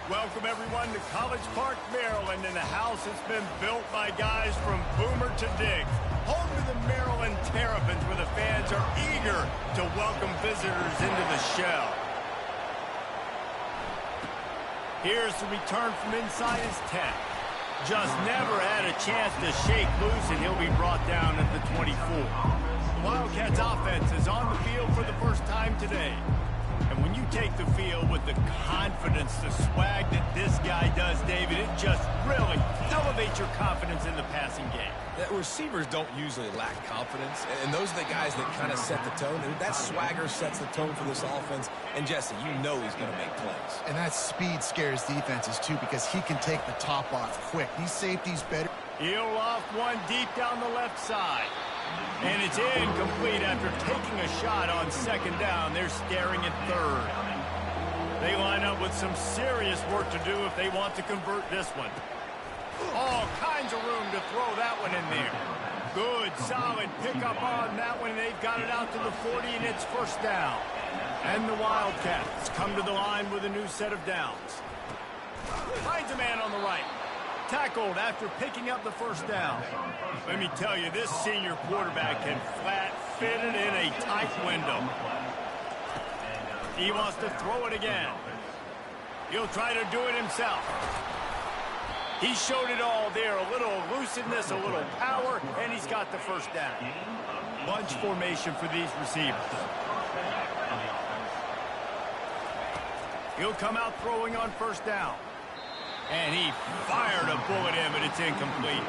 Welcome, everyone, to College Park, Maryland, and a house that's been built by guys from Boomer to Diggs. Home to the Maryland Terrapins, where the fans are eager to welcome visitors into the shell. Here's the return from inside his 10. Just never had a chance to shake loose, and he'll be brought down at the 24. The Wildcats offense is on the field for the first time today. And when you take the field with the confidence, the swag that this guy does, David, it just really elevates your confidence in the passing game. The receivers don't usually lack confidence, and those are the guys that kind of set the tone. And that swagger sets the tone for this offense. And, Jesse, you know he's going to make plays. And that speed scares defenses, too, because he can take the top off quick. These safeties better. He'll off one deep down the left side. And it's incomplete after taking a shot on second down. They're staring at third. They line up with some serious work to do if they want to convert this one. All kinds of room to throw that one in there. Good, solid pickup on that one. They've got it out to the 40, and it's first down. And the Wildcats come to the line with a new set of downs. Finds a man on the right. Tackled after picking up the first down. Let me tell you, this senior quarterback can flat fit it in a tight window. He wants to throw it again. He'll try to do it himself. He showed it all there. A little elusiveness, a little power, and he's got the first down. Bunch formation for these receivers. He'll come out throwing on first down. And he fired a bullet in, but it's incomplete.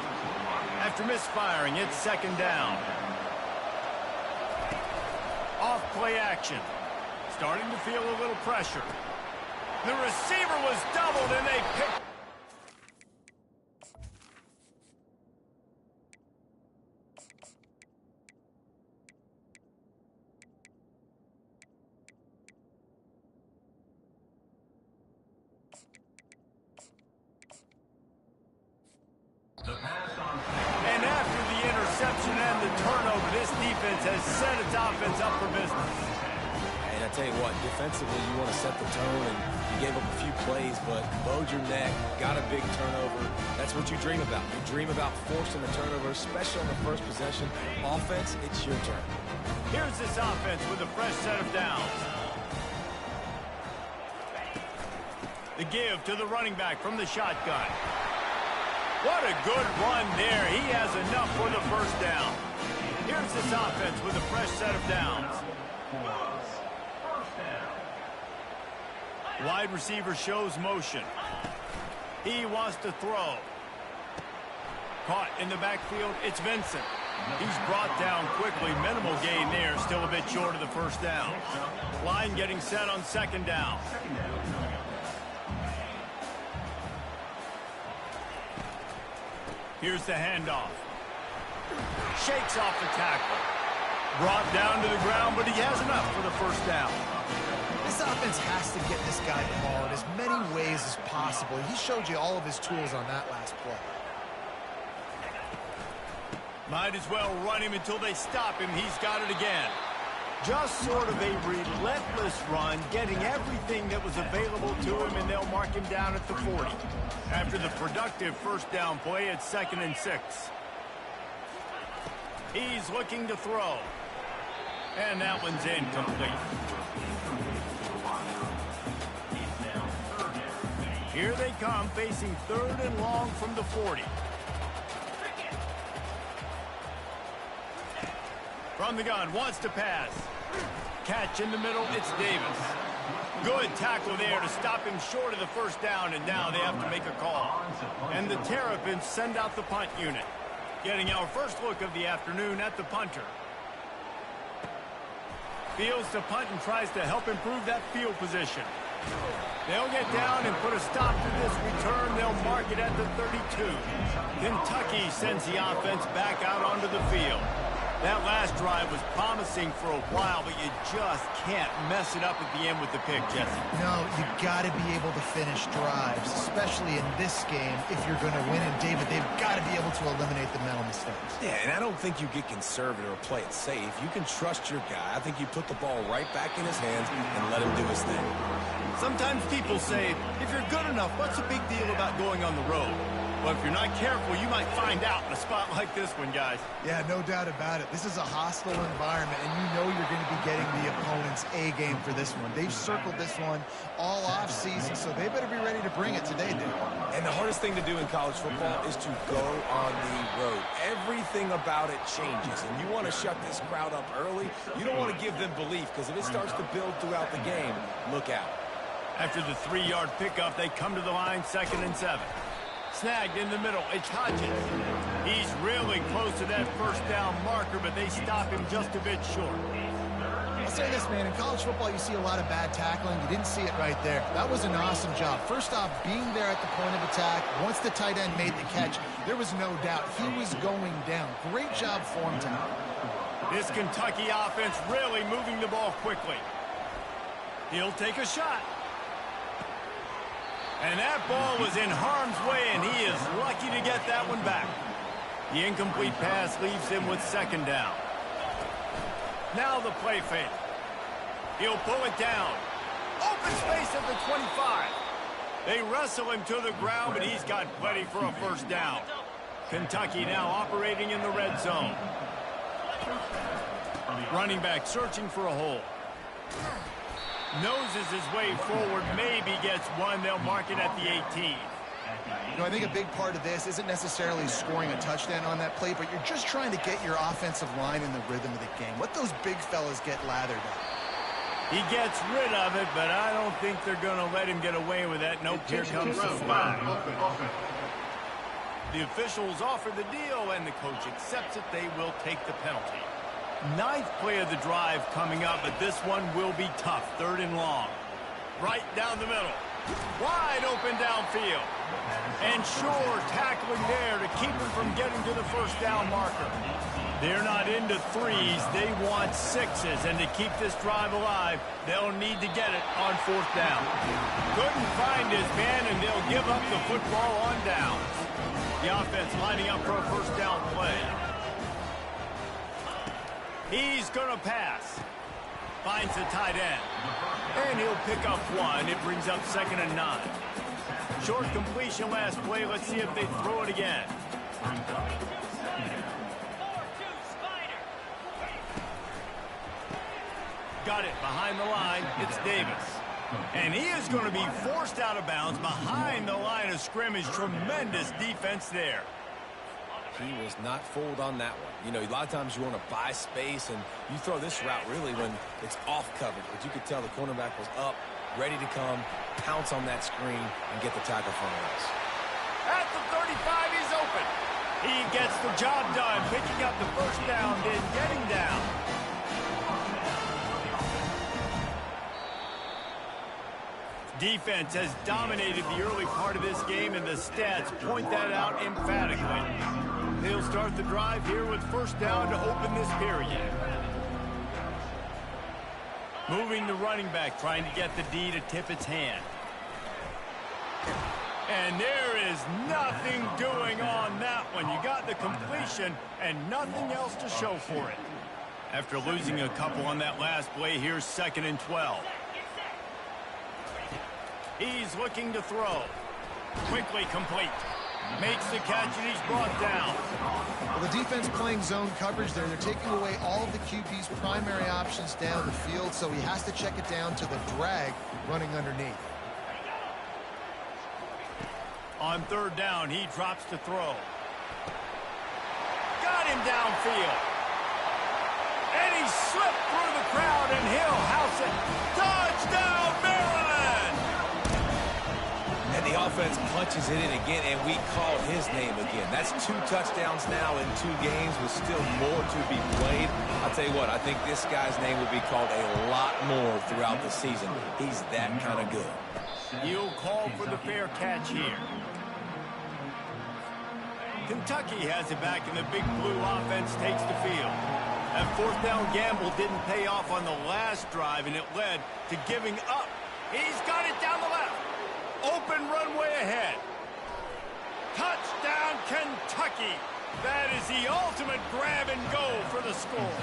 After misfiring, it's second down. Off play action. Starting to feel a little pressure. The receiver was doubled, and they picked. And after the interception and the turnover, this defense has set its offense up for business. And I tell you what, defensively, you want to set the tone, and you gave up a few plays, but bowed your neck, got a big turnover. That's what you dream about. You dream about forcing the turnover, especially on the first possession. Offense, it's your turn. Here's this offense with a fresh set of downs. The give to the running back from the shotgun. What a good run there. He has enough for the first down. Here's this offense with a fresh set of downs. Wide receiver shows motion. He wants to throw. Caught in the backfield, it's Vincent. He's brought down quickly. Minimal gain there, still a bit short of the first down. Line getting set on second down. Here's the handoff. Shakes off the tackle. Brought down to the ground, but he has enough for the first down. This offense has to get this guy the ball in as many ways as possible. He showed you all of his tools on that last play. Might as well run him until they stop him. He's got it again. Just sort of a relentless run, getting everything that was available to him, and they'll mark him down at the 40. After the productive first down play, it's 2nd and 6. He's looking to throw. And that one's incomplete. Here they come, facing 3rd and long from the 40. From the gun, wants to pass. Catch in the middle, it's Davis. Good tackle there to stop him short of the first down, and now they have to make a call. And the Terrapins send out the punt unit. Getting our first look of the afternoon at the punter. Fields the punt and tries to help improve that field position. They'll get down and put a stop to this return. They'll mark it at the 32. Kentucky sends the offense back out onto the field. That last drive was promising for a while, but you just can't mess it up at the end with the pick, Jesse. No, you got to be able to finish drives, especially in this game if you're going to win. And, David, they've got to be able to eliminate the mental mistakes. Yeah, and I don't think you get conservative or play it safe. You can trust your guy. I think you put the ball right back in his hands and let him do his thing. Sometimes people say, if you're good enough, what's the big deal about going on the road? Well, if you're not careful, you might find out in a spot like this one, guys. Yeah, no doubt about it. This is a hostile environment, and you know you're going to be getting the opponent's A game for this one. They've circled this one all off season, so they better be ready to bring it today, dude. And the hardest thing to do in college football is to go on the road. Everything about it changes, and you want to shut this crowd up early. You don't want to give them belief, because if it starts to build throughout the game, look out. After the 3-yard pickup, they come to the line, 2nd and 7. Snagged in the middle, it's Hodges. He's really close to that first down marker, but they stop him just a bit short. I'll say this, man, in college football you see a lot of bad tackling. You didn't see it right there. That was an awesome job. First off, being there at the point of attack. Once the tight end made the catch, there was no doubt he was going down. Great job for him tonight. This Kentucky offense really moving the ball quickly. He'll take a shot. And that ball was in harm's way, and he is lucky to get that one back. The incomplete pass leaves him with 2nd down. Now the play fake. He'll pull it down. Open space at the 25. They wrestle him to the ground, but he's got plenty for a first down. Kentucky now operating in the red zone. Running back searching for a hole. Noses his way forward, maybe gets one. They'll mark it at the 18. You know, I think a big part of this isn't necessarily scoring a touchdown on that play, but you're just trying to get your offensive line in the rhythm of the game. Let those big fellas get lathered up. He gets rid of it, but I don't think they're going to let him get away with that. Nope, here comes the flag. The officials offer the deal, and the coach accepts it. They will take the penalty. 9th play of the drive coming up, but this one will be tough. 3rd and long. Right down the middle. Wide open downfield. And Shore tackling there to keep him from getting to the first down marker. They're not into 3s. They want 6s. And to keep this drive alive, they'll need to get it on 4th down. Couldn't find his man, and they'll give up the football on downs. The offense lining up for a first down play. He's going to pass. Finds the tight end. And he'll pick up one. It brings up 2nd and 9. Short completion last play. Let's see if they throw it again. Got it behind the line. It's Davis. And he is going to be forced out of bounds behind the line of scrimmage. Tremendous defense there. He was not fooled on that one. You know, a lot of times you want to buy space, and you throw this route really when it's off coverage. But you could tell the cornerback was up, ready to come, pounce on that screen, and get the tackle for us. At the 35, he's open. He gets the job done, picking up the first down, then getting down. Defense has dominated the early part of this game, and the stats point that out emphatically. They'll start the drive here with first down to open this period. Moving the running back, trying to get the D to tip its hand. And there is nothing doing on that one. You got the completion and nothing else to show for it. After losing a couple on that last play, here's 2nd and 12. He's looking to throw. Quickly complete. Makes the catch, and he's brought down. Well, the defense playing zone coverage there. They're taking away all of the QB's primary options down the field, so he has to check it down to the drag running underneath. On 3rd down, he drops to throw. Got him downfield. And he slipped through the crowd, and he'll house it. Touchdown, Maryland! And the offense punches it in again, and we called his name again. That's 2 touchdowns now in 2 games with still more to be played. I'll tell you what, I think this guy's name will be called a lot more throughout the season. He's that kind of good. He'll call for the fair catch here. Kentucky has it back, and the big blue offense takes the field. That fourth down gamble didn't pay off on the last drive, and it led to giving up. He's got it down the left. Open runway ahead. Touchdown, Kentucky. That is the ultimate grab and go for the score.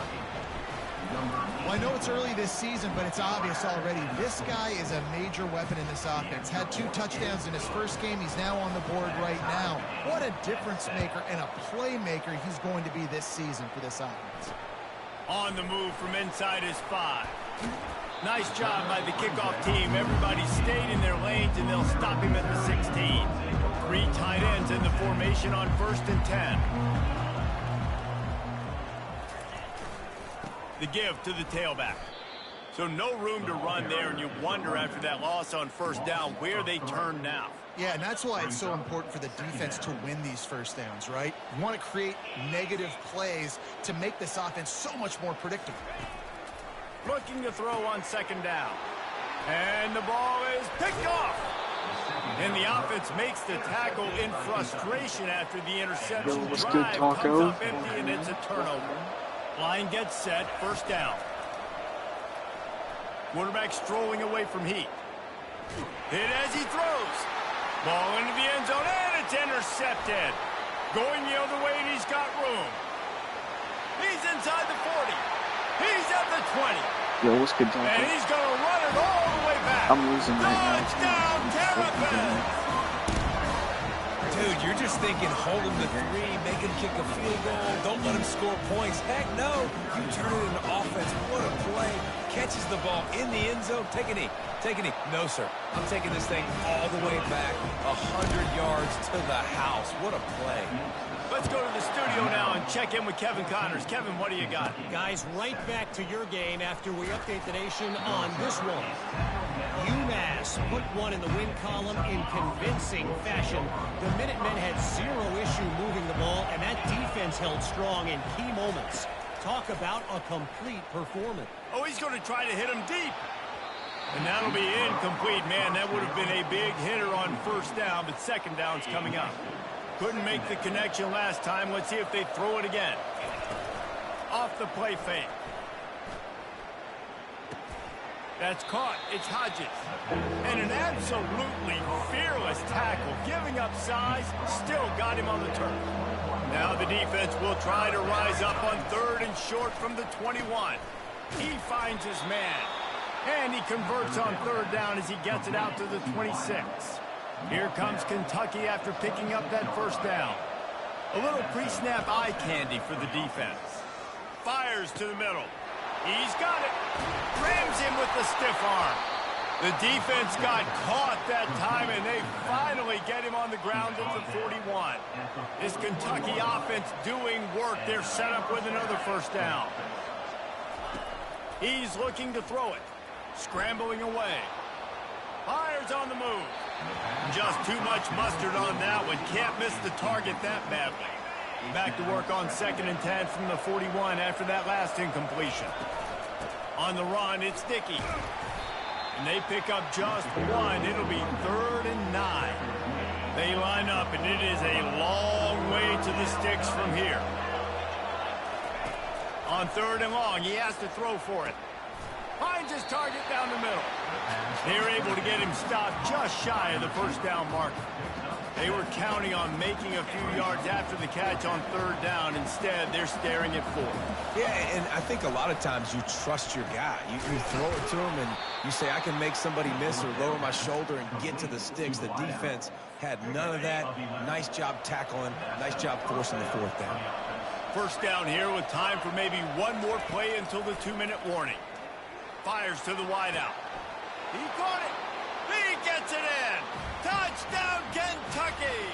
Well, I know it's early this season, but it's obvious already. This guy is a major weapon in this offense. Had 2 touchdowns in his first game. He's now on the board right now. What a difference maker and a playmaker he's going to be this season for this offense. On the move from inside his 5. Nice job by the kickoff team. Everybody stayed in their lanes, and they'll stop him at the 16. 3 tight ends in the formation on 1st and 10. The give to the tailback. So no room to run there, and you wonder after that loss on 1st down where they turn now. Yeah, and that's why it's so important for the defense to win these first downs, right? You want to create negative plays to make this offense so much more predictable. Looking to throw on 2nd down. And the ball is picked off. And the offense makes the tackle in frustration after the interception. Yo, what's Drive good, comes Taco? up empty, and it's a turnover. Line gets set, 1st down. Quarterback strolling away from Heat. Hit as he throws. Ball into the end zone, and it's intercepted. Going the other way, and he's got room. He's inside the 40. He's at the 20. Yo, what's good, Taco? And he's going to run it all the way back. I'm losing right now. Touchdown, Gamerkid! Dude, you're just thinking, hold him to 3, make him kick a field goal, don't let him score points. Heck no, you turn it into offense. What a play. Catches the ball in the end zone. Take a knee. Take a knee. No, sir. I'm taking this thing all the way back 100 yards to the house. What a play. Let's go to the studio now and check in with Kevin Connors. Kevin, what do you got? Guys, right back to your game after we update the nation on this one. UMass put one in the win column in convincing fashion. The Minutemen had 0 issue moving the ball, and that defense held strong in key moments. Talk about a complete performance. Oh, he's going to try to hit him deep. And that'll be incomplete. Man, that would have been a big hitter on 1st down, but 2nd down's coming up. Couldn't make the connection last time. Let's see if they throw it again. Off the play fake. That's caught. It's Hodges. And an absolutely fearless tackle. Giving up size, still got him on the turf. Now the defense will try to rise up on 3rd and short from the 21. He finds his man. And he converts on 3rd down as he gets it out to the 26. Here comes Kentucky after picking up that 1st down. A little pre-snap eye candy for the defense. Fires to the middle. He's got it. Rams him with the stiff arm. The defense got caught that time, and they finally get him on the ground at the 41. This Kentucky offense doing work. They're set up with another 1st down. He's looking to throw it. Scrambling away. Fires on the move. Just too much mustard on that one. Can't miss the target that badly. Back to work on 2nd and 10 from the 41 after that last incompletion. On the run, it's Dickey. And they pick up just 1. It'll be 3rd and 9. They line up, and it is a long way to the sticks from here. On 3rd and long, he has to throw for it. Finds his target down the middle. They're able to get him stopped just shy of the 1st down marker. They were counting on making a few yards after the catch on 3rd down. Instead, they're staring at 4th. Yeah, and I think a lot of times you trust your guy. You throw it to him, and you say, I can make somebody miss or lower my shoulder and get to the sticks. The defense had none of that. Nice job tackling. Nice job forcing the 4th down. 1st down here with time for maybe one more play until the 2-minute warning. Fires to the wideout. He caught it. He gets it in. Touchdown, Kentucky.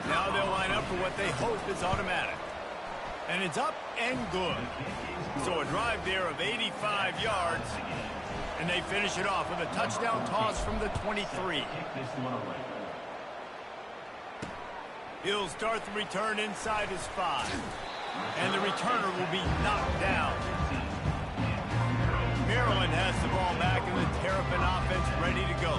Now they'll line up for what they hope is automatic. And it's up and good. So a drive there of 85 yards. And they finish it off with a touchdown toss from the 23. He'll start the return inside his 5. And the returner will be knocked down. Maryland has the ball back, and the Terrapin offense ready to go.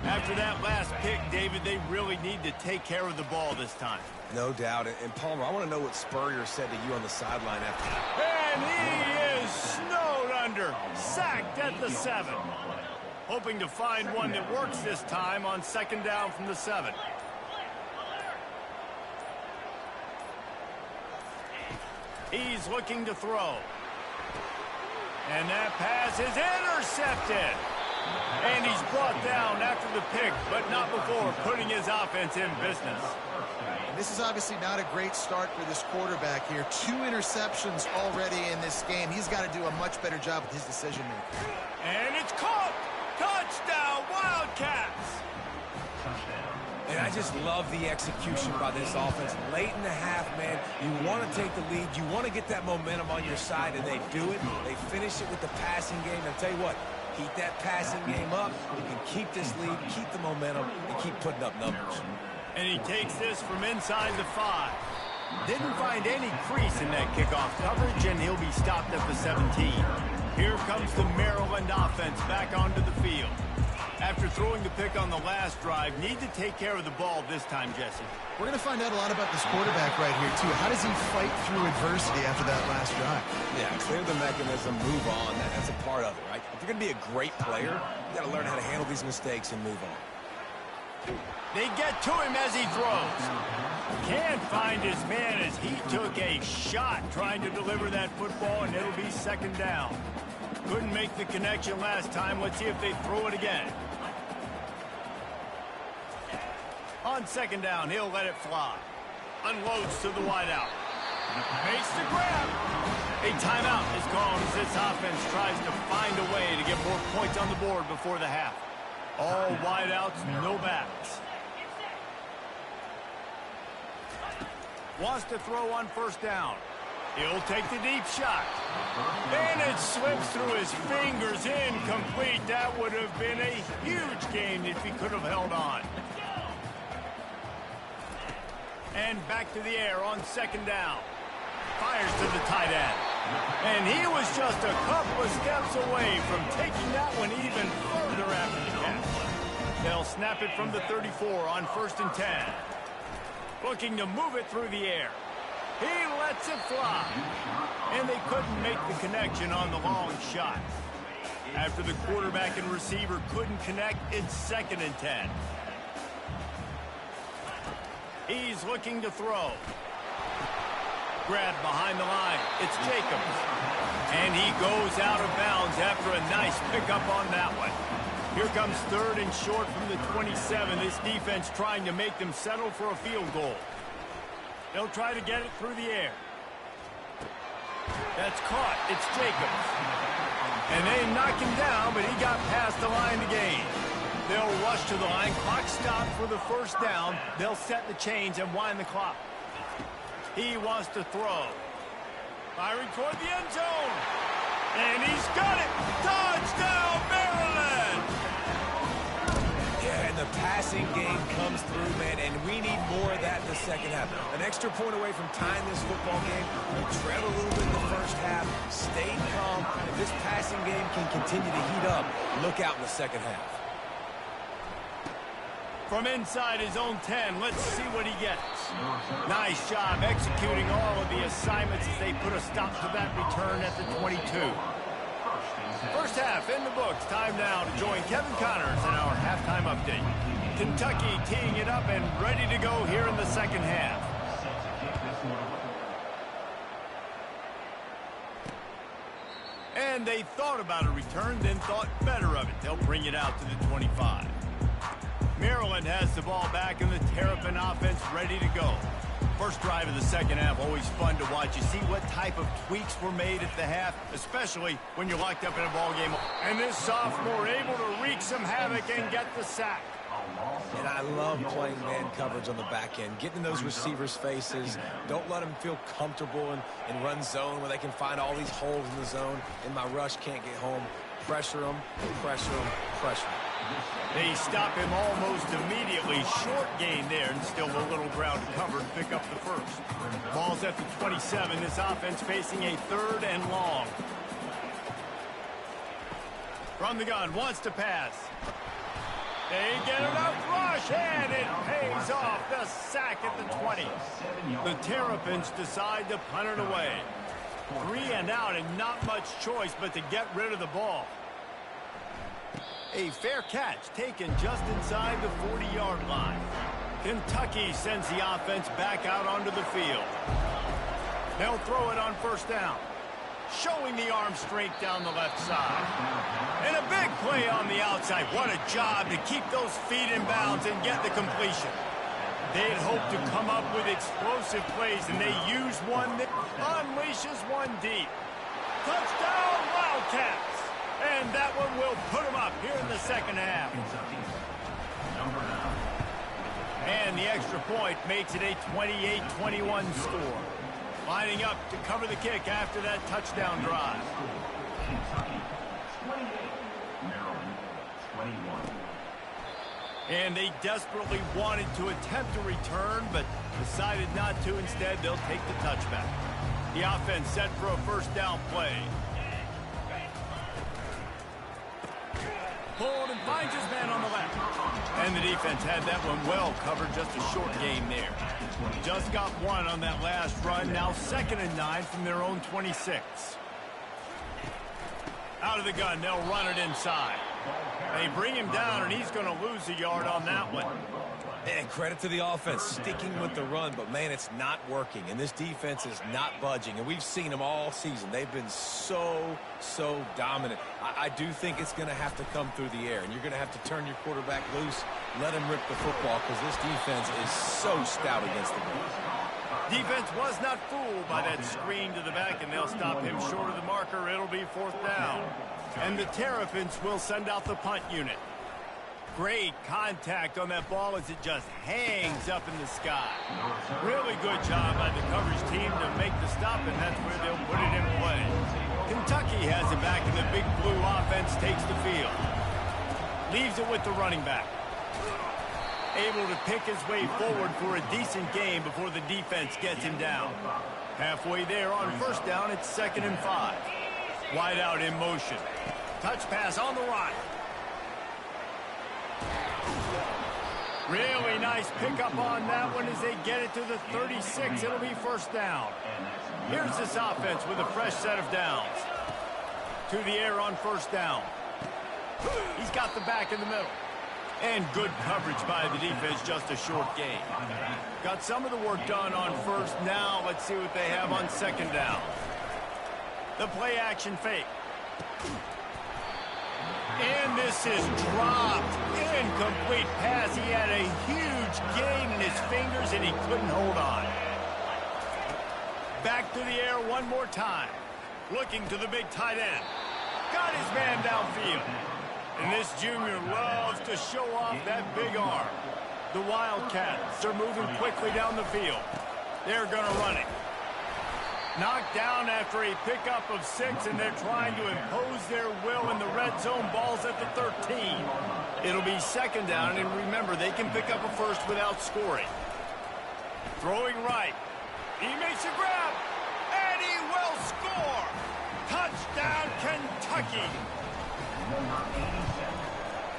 After that last pick, David, they really need to take care of the ball this time. No doubt. And Palmer, I want to know what Spurrier said to you on the sideline after that. And he is snowed under, sacked at the 7. Hoping to find one that works this time on second down from the 7. He's looking to throw. And that pass is intercepted. And he's brought down after the pick, but not before putting his offense in business. And this is obviously not a great start for this quarterback here. 2 interceptions already in this game. He's got to do a much better job with his decision-making. And it's caught. Touchdown, Wildcats. And I just love the execution by this offense. Late in the half, man, you want to take the lead. You want to get that momentum on your side, and they do it. They finish it with the passing game. And I'll tell you what, keep that passing game up. You can keep this lead, keep the momentum, and keep putting up numbers. And he takes this from inside the 5. Didn't find any crease in that kickoff coverage, and he'll be stopped at the 17. Here comes the Maryland offense back onto the field. After throwing the pick on the last drive, need to take care of the ball this time, Jesse. We're going to find out a lot about this quarterback right here, too. How does he fight through adversity after that last drive? Yeah, clear the mechanism, move on. That's a part of it, right? If you're going to be a great player, you got to learn how to handle these mistakes and move on. They get to him as he throws. Can't find his man as he took a shot trying to deliver that football, and it'll be second down. Couldn't make the connection last time. Let's see if they throw it again. On second down, he'll let it fly. Unloads to the wideout. Makes the grab. A timeout is called as this offense tries to find a way to get more points on the board before the half. All wideouts, no backs. Wants to throw on first down. He'll take the deep shot. And it slips through his fingers, incomplete. That would have been a huge gain if he could have held on. And back to the air on second down. Fires to the tight end. And he was just a couple of steps away from taking that one even further after the catch. They'll snap it from the 34 on 1st and 10. Looking to move it through the air. He lets it fly. And they couldn't make the connection on the long shot. After the quarterback and receiver couldn't connect, it's 2nd and 10. He's looking to throw. Grabbed behind the line. It's Jacobs. And he goes out of bounds after a nice pickup on that one. Here comes 3rd and short from the 27. This defense trying to make them settle for a field goal. They'll try to get it through the air. That's caught. It's Jacobs. And they knock him down, but he got past the line to gain. They'll rush to the line. Clock stopped for the first down. They'll set the chains and wind the clock. He wants to throw. Firing toward the end zone. And he's got it. Touchdown, Maryland! Yeah, and the passing game comes through, man, and we need more of that in the second half. An extra point away from tying this football game. We trailed a little bit in the first half, stayed calm. If this passing game can continue to heat up, look out in the second half. From inside his own 10, let's see what he gets. Nice job executing all of the assignments as they put a stop to that return at the 22. First half in the books. Time now to join Kevin Connors in our halftime update. Kentucky teeing it up and ready to go here in the second half. And they thought about a return, then thought better of it. They'll bring it out to the 25. Maryland has the ball back and the Terrapin offense ready to go. First drive of the second half, always fun to watch. You see what type of tweaks were made at the half, especially when you're locked up in a ball game. And this sophomore able to wreak some havoc and get the sack. And I love playing man coverage on the back end, getting in those receivers' faces. Don't let them feel comfortable in run zone where they can find all these holes in the zone, and my rush can't get home. Pressure them, pressure them, pressure them. They stop him almost immediately. Short gain there, and still a little ground to cover to pick up the first. Ball's at the 27. This offense facing a 3rd and long. From the gun, wants to pass. They get enough rush, and it pays off. The sack at the 20. The Terrapins decide to punt it away. 3 and out, and not much choice but to get rid of the ball. A fair catch taken just inside the 40-yard line. Kentucky sends the offense back out onto the field. They'll throw it on first down. Showing the arm strength down the left side. And a big play on the outside. What a job to keep those feet in bounds and get the completion. They'd hoped to come up with explosive plays, and they use one that unleashes one deep. Touchdown, Wildcats! And that one will put them up here in the second half. And the extra point makes it a 28-21 score. Lining up to cover the kick after that touchdown drive. Kentucky, 28. Maryland, 21. And they desperately wanted to attempt a return, but decided not to. Instead, they'll take the touchback. The offense set for a first down play. Pulled and finds his man on the left. And the defense had that one well covered. Just a short game there. Just got one on that last run. Now 2nd and 9 from their own 26. Out of the gun. They'll run it inside. They bring him down, and he's going to lose a yard on that one. And credit to the offense sticking with the run, but, man, it's not working. And this defense is not budging. And we've seen them all season. They've been so dominant. I do think it's going to have to come through the air. And you're going to have to turn your quarterback loose, let him rip the football, because this defense is so stout against the run. Defense was not fooled by that screen to the back, and they'll stop him short of the marker. It'll be 4th down. And the Terrapins will send out the punt unit. Great contact on that ball as it just hangs up in the sky. Really good job by the coverage team to make the stop, and that's where they'll put it in play. Kentucky has it back, and the big blue offense takes the field. Leaves it with the running back. Able to pick his way forward for a decent game before the defense gets him down. Halfway there on first down, it's 2nd and 5. Wide out in motion. Touch pass on the right. Really nice pickup on that one as they get it to the 36. It'll be first down. Here's this offense with a fresh set of downs. To the air on first down. He's got the back in the middle. And good coverage by the defense, just a short game. Got some of the work done on first. Now let's see what they have on 2nd down. The play action fake. And this is dropped. Incomplete pass. He had a huge gain in his fingers, and he couldn't hold on. Back to the air one more time. Looking to the big tight end. Got his man downfield. And this junior loves to show off that big arm. The Wildcats are moving quickly down the field. They're going to run it. Knocked down after a pickup of 6, and they're trying to impose their will in the red zone. Ball's at the 13. It'll be 2nd down, and remember, they can pick up a first without scoring. Throwing right. He makes a grab, and he will score. Touchdown, Kentucky.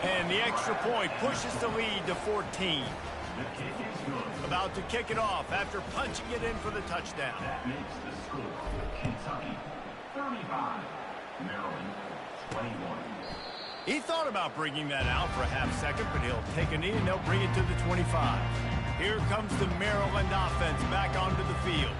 And the extra point pushes the lead to 14. About to kick it off after punching it in for the touchdown. That makes the score Kentucky 35, Maryland 21. He thought about bringing that out for a half second, but he'll take a knee and they'll bring it to the 25. Here comes the Maryland offense back onto the field.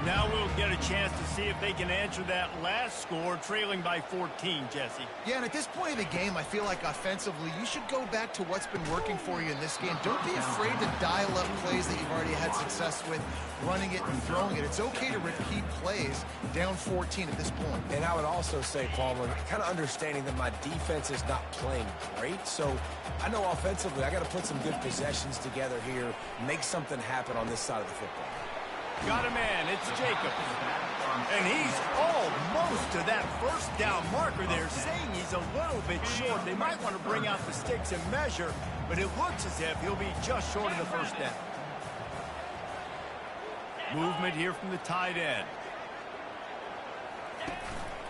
Now we'll get a chance to see if they can answer that last score, trailing by 14, Jesse. Yeah, and at this point of the game, I feel like offensively, you should go back to what's been working for you in this game. Don't be afraid to dial up plays that you've already had success with, running it and throwing it. It's okay to repeat plays down 14 at this point. And I would also say, Palmer, kind of understanding that my defense is not playing great, so I know offensively I got to put some good possessions together here, make something happen on this side of the football. Got a man, it's Jacobs. And he's almost to that first down marker there, saying he's a little bit short. They might want to bring out the sticks and measure, but it looks as if he'll be just short of the first down. Movement here from the tight end.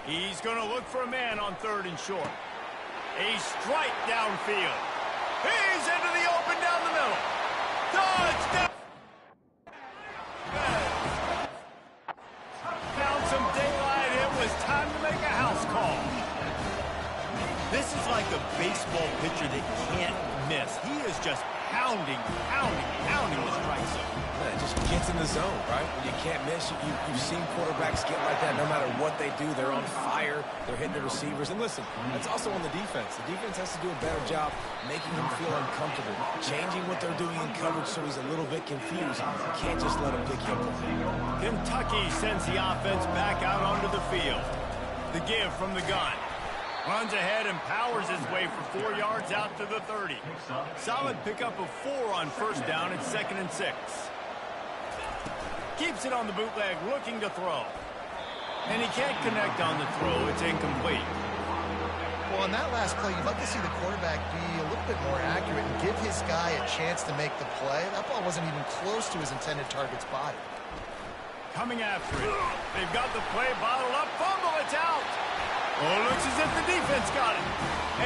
He's going to look for a man on 3rd and short. A strike downfield. He's into the open down the middle. Touchdown! Found some daylight. It was time to make a house call. This is like a baseball pitcher that can't miss. He is just pounding the strike zone. Yeah, it just gets in the zone, right? When you can't miss, you've seen quarterbacks get like that no matter what they do. They're on fire. They're hitting the receivers. And listen, that's also on the defense. The defense has to do a better job making him feel uncomfortable, changing what they're doing in coverage so he's a little bit confused. You can't just let him pick you up. Kentucky sends the offense back out onto the field. The give from the gun. Runs ahead and powers his way for 4 yards out to the 30. Solid pickup of 4 on first down and 2nd and 6. Keeps it on the bootleg, looking to throw. And he can't connect on the throw. It's incomplete. Well, on that last play, you'd like to see the quarterback be a little bit more accurate and give his guy a chance to make the play. That ball wasn't even close to his intended target's body. Coming after it. They've got the play bottled up. Fumble, it's out. Oh, it looks as if the defense got it.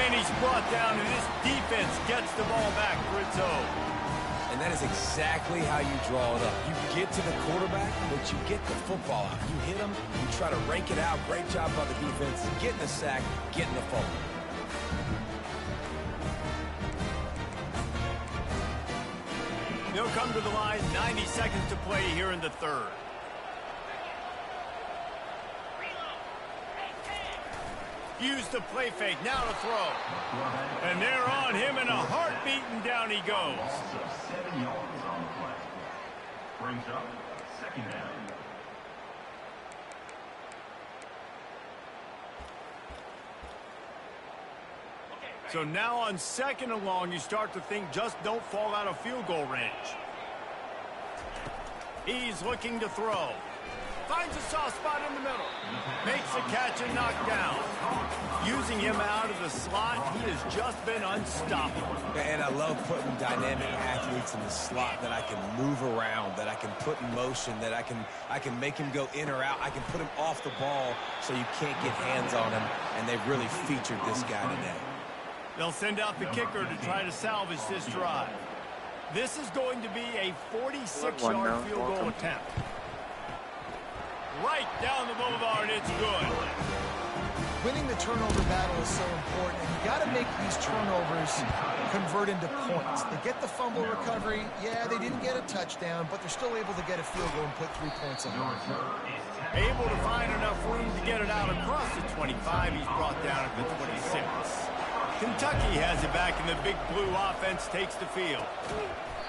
And he's brought down, and this defense gets the ball back for its own. And that is exactly how you draw it up. You get to the quarterback, but you get the football out. You hit him, you try to rake it out. Great job by the defense, getting the sack, getting the fumble. They'll come to the line, 90 seconds to play here in the third. Use the play fake, now to throw. And they're on him in a heartbeat, and down he goes. Also 7 yards on the play. Brings up 2nd down. So now on 2nd and long, you start to think just don't fall out of field goal range. He's looking to throw. Finds a soft spot in the middle. Makes a catch and knocked down. Using him out of the slot, he has just been unstoppable. And I love putting dynamic athletes in the slot that I can move around, that I can put in motion, that I can make him go in or out. I can put him off the ball so you can't get hands on him, and they've really featured this guy today. They'll send out the kicker to try to salvage this drive. This is going to be a 46-yard field goal attempt. Right down the boulevard, it's good. Winning the turnover battle is so important, and you got to make these turnovers convert into points. They get the fumble recovery. Yeah, they didn't get a touchdown, but they're still able to get a field goal and put 3 points on it. Able to find enough room to get it out across the 25. He's brought down at the 26. Kentucky has it back, and the big blue offense takes the field.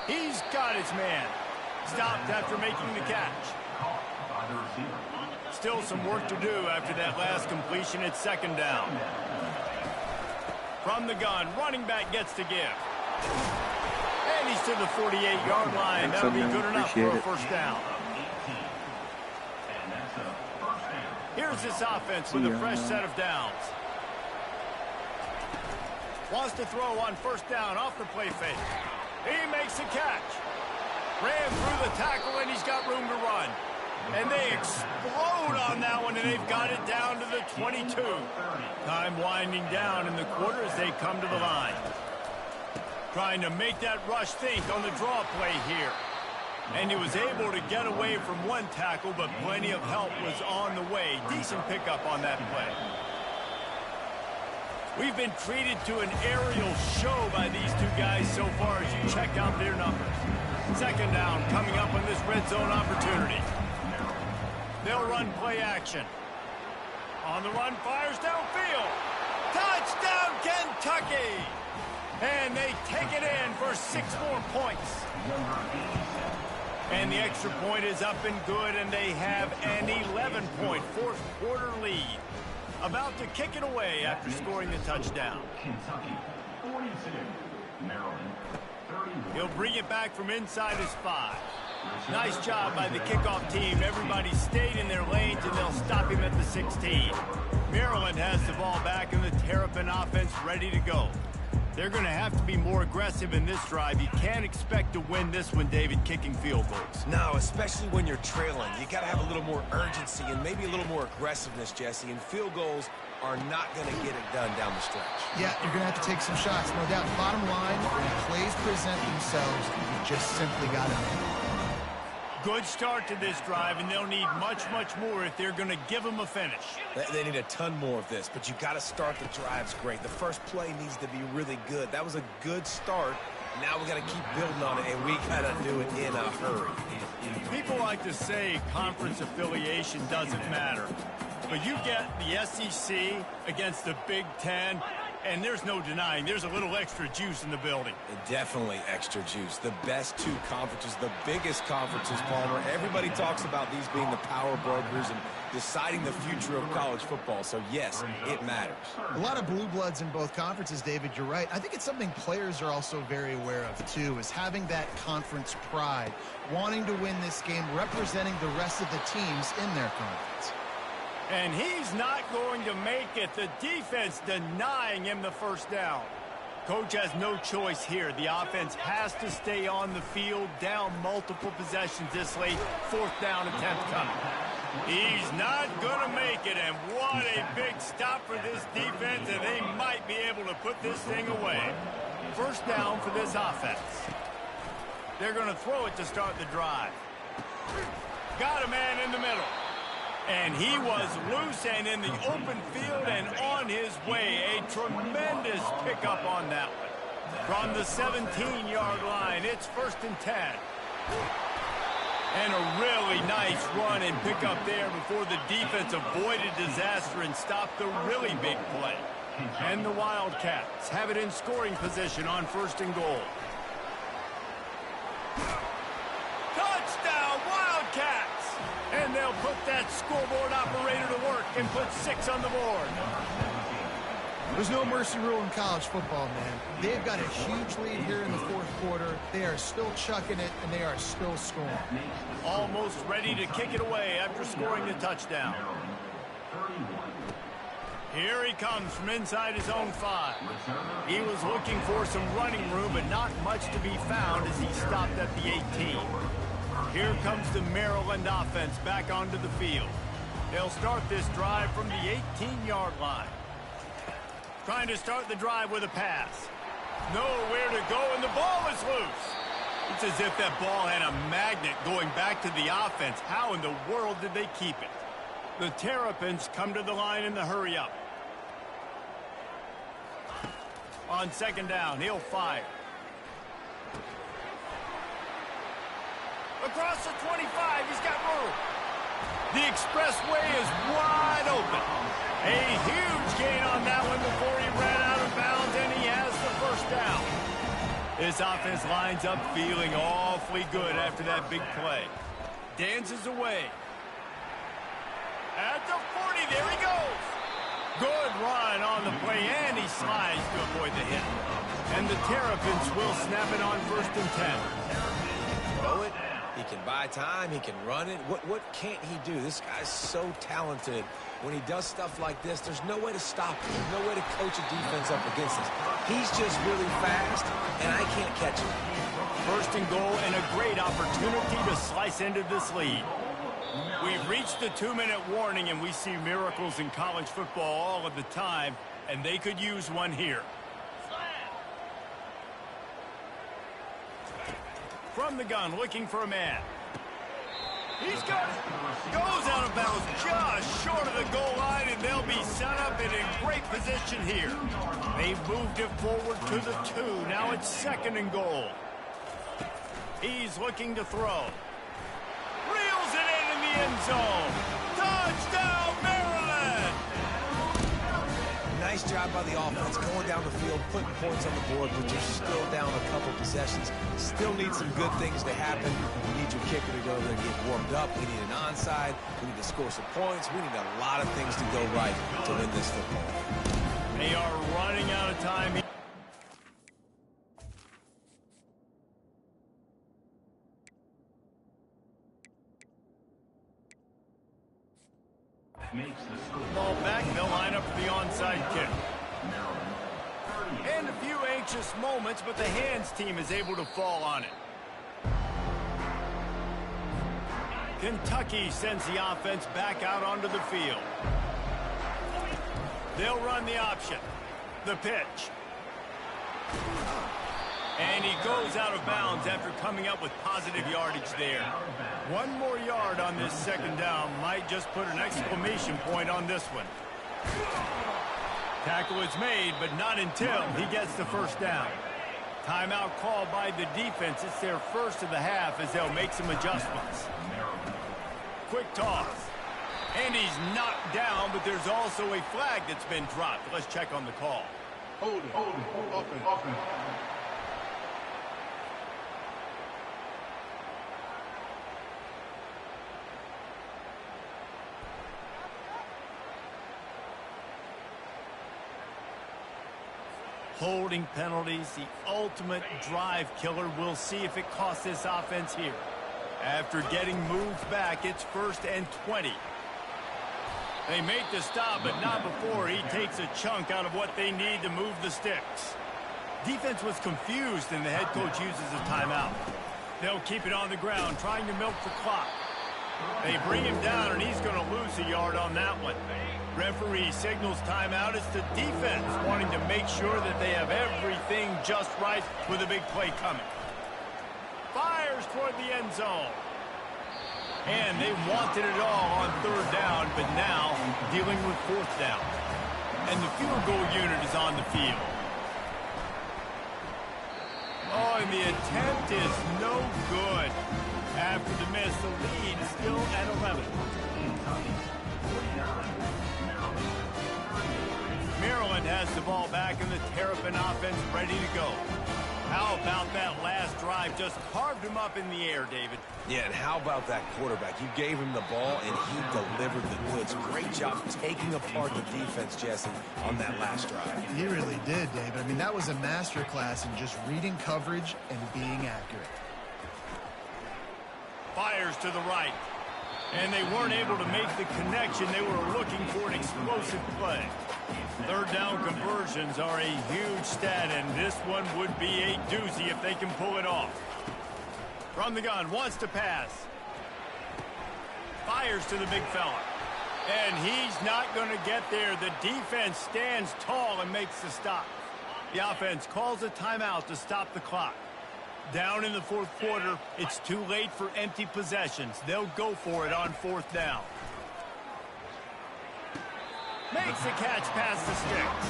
He's got his man. Stopped after making the catch. Still some work to do after that last completion at 2nd down. From the gun, running back gets to give. And he's to the 48-yard line. That'll be good enough for a first down. Here's this offense with a fresh set of downs. Wants to throw on first down off the play fake. He makes a catch. Ran through the tackle, and he's got room to run. And they explode on that one, and they've got it down to the 22. Time winding down in the quarter as they come to the line. Trying to make that rush think on the draw play here. And he was able to get away from one tackle, but plenty of help was on the way. Decent pickup on that play. We've been treated to an aerial show by these two guys so far as you check out their numbers. 2nd down coming up on this red zone opportunity. They'll run play action. On the run, fires downfield. Touchdown, Kentucky! And they take it in for 6 more points. And the extra point is up and good, and they have an 11-point fourth quarter lead. About to kick it away after scoring the touchdown. Kentucky 42, Maryland 31. He'll bring it back from inside his 5. Nice job by the kickoff team. Everybody stayed in their lanes, and they'll stop him at the 16. Maryland has the ball back, and the Terrapin offense ready to go. They're going to have to be more aggressive in this drive. You can't expect to win this one, David, kicking field goals. No, especially when you're trailing. You got to have a little more urgency and maybe a little more aggressiveness, Jesse. And field goals are not going to get it done down the stretch. Yeah, you're going to have to take some shots, no doubt. Bottom line, when plays present themselves, you just simply got to make it. Good start to this drive, and they'll need much, much more if they're going to give them a finish. They need a ton more of this, but you got to start the drives great. The first play needs to be really good. That was a good start. Now we got to keep building on it, and we got to do it in a hurry. People like to say conference affiliation doesn't matter, but you get the SEC against the Big Ten, and there's no denying there's a little extra juice in the building. Definitely extra juice. The best two conferences, the biggest conferences, Palmer. Everybody talks about these being the power brokers and deciding the future of college football. So, yes, it matters. A lot of blue bloods in both conferences, David. You're right. I think it's something players are also very aware of, too, is having that conference pride, wanting to win this game, representing the rest of the teams in their conference. And he's not going to make it. The defense denying him the first down. Coach has no choice here. The offense has to stay on the field, down multiple possessions this late. Fourth down attempt coming. He's not going to make it, and what a big stop for this defense, and they might be able to put this thing away. First down for this offense. They're going to throw it to start the drive. Got a man in the middle. And he was loose and in the open field and on his way. A tremendous pickup on that one. From the 17-yard line, it's 1st and 10. And a really nice run and pickup there before the defense avoided disaster and stopped the really big play. And the Wildcats have it in scoring position on 1st and goal. Touchdown, Wildcats! And they'll put that scoreboard operator to work and put 6 on the board. There's no mercy rule in college football, man. They've got a huge lead here in the fourth quarter. They are still chucking it, and they are still scoring. Almost ready to kick it away after scoring the touchdown. Here he comes from inside his own 5. He was looking for some running room, but not much to be found as he stopped at the 18. Here comes the Maryland offense back onto the field. They'll start this drive from the 18-yard line. Trying to start the drive with a pass. Nowhere to go, and the ball is loose. It's as if that ball had a magnet going back to the offense. How in the world did they keep it? The Terrapins come to the line in the hurry-up. On 2nd down, he'll fire. Across the 25, he's got room. The expressway is wide open. A huge gain on that one before he ran out of bounds, and he has the 1st down. This offense lines up feeling awfully good after that big play. Dances away. At the 40, there he goes. Good run on the play, and he slides to avoid the hit. And the Terrapins will snap it on 1st and 10. Throw it. He can buy time. He can run it. What can't he do? This guy's so talented. When he does stuff like this, there's no way to stop him. There's no way to coach a defense up against this. He's just really fast, and I can't catch him. 1st and goal, and a great opportunity to slice into this lead. We've reached the 2-minute warning, and we see miracles in college football all of the time, and they could use one here. From the gun, looking for a man. He's got it. Goes out of bounds just short of the goal line, and they'll be set up in a great position here. They've moved it forward to the 2. Now it's 2nd and goal. He's looking to throw. Reels it in the end zone. Touchdown, Maryland! Nice job by the offense going down the field, putting points on the board, but you're still down a couple possessions. Still need some good things to happen. We need your kicker to go over there and get warmed up. We need an onside. We need to score some points. We need a lot of things to go right to win this football. They are running out of time. Ball back, they'll line up for the onside kick. And a few anxious moments, but the hands team is able to fall on it. Kentucky sends the offense back out onto the field. They'll run the option. The pitch. And he goes out of bounds after coming up with positive yardage there. One more yard on this second down might just put an exclamation point on this one. Tackle is made, but not until he gets the first down. Timeout called by the defense. It's their first of the half as they'll make some adjustments. Quick toss. And he's knocked down, but there's also a flag that's been dropped. Let's check on the call. Hold it. Offense. Holding penalties, the ultimate drive killer. We'll see if it costs this offense here. After getting moved back, it's 1st and 20. They make the stop, but not before he takes a chunk out of what they need to move the sticks. Defense was confused, and the head coach uses a timeout. They'll keep it on the ground, trying to milk the clock. They bring him down, and he's going to lose a yard on that one. Referee signals timeout. It's the defense wanting to make sure that they have everything just right with a big play coming. Fires toward the end zone. And they wanted it all on 3rd down, but now dealing with 4th down. And the field goal unit is on the field. Oh, and the attempt is no good. After the miss, the lead is still at 11. Maryland has the ball back and the Terrapin offense ready to go. How about that last drive? Just carved him up in the air, David. Yeah, and how about that quarterback? You gave him the ball, and he delivered the goods. Great job taking apart the defense, Jesse, on that last drive. He really did, David. I mean, that was a masterclass in just reading coverage and being accurate. Fires to the right. And they weren't able to make the connection. They were looking for an explosive play. 3rd down conversions are a huge stat, and this one would be a doozy if they can pull it off. From the gun, wants to pass. Fires to the big fella. And he's not going to get there. The defense stands tall and makes the stop. The offense calls a timeout to stop the clock. Down in the 4th quarter, it's too late for empty possessions. They'll go for it on 4th down. Makes the catch past the sticks.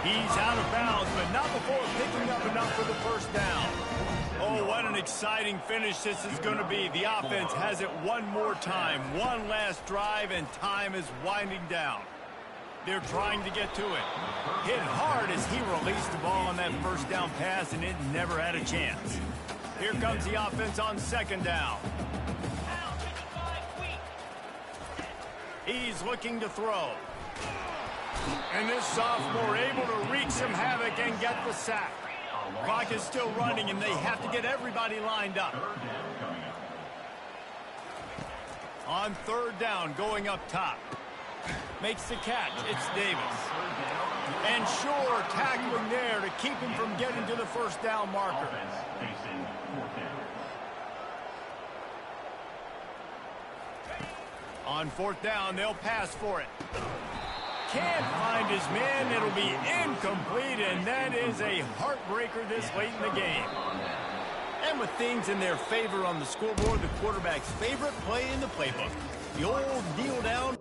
He's out of bounds, but not before picking up enough for the 1st down. Oh, what an exciting finish this is going to be. The offense has it one more time. One last drive, and time is winding down. They're trying to get to it. Hit hard as he released the ball on that 1st down pass, and it never had a chance. Here comes the offense on 2nd down. He's looking to throw. And this sophomore able to wreak some havoc and get the sack. Clock is still running, and they have to get everybody lined up. On 3rd down, going up top. Makes the catch. It's Davis. And sure, tackling there to keep him from getting to the 1st down marker. On 4th down, they'll pass for it. Can't find his man. It'll be incomplete, and that is a heartbreaker this late in the game. And with things in their favor on the scoreboard, the quarterback's favorite play in the playbook. The old kneel down.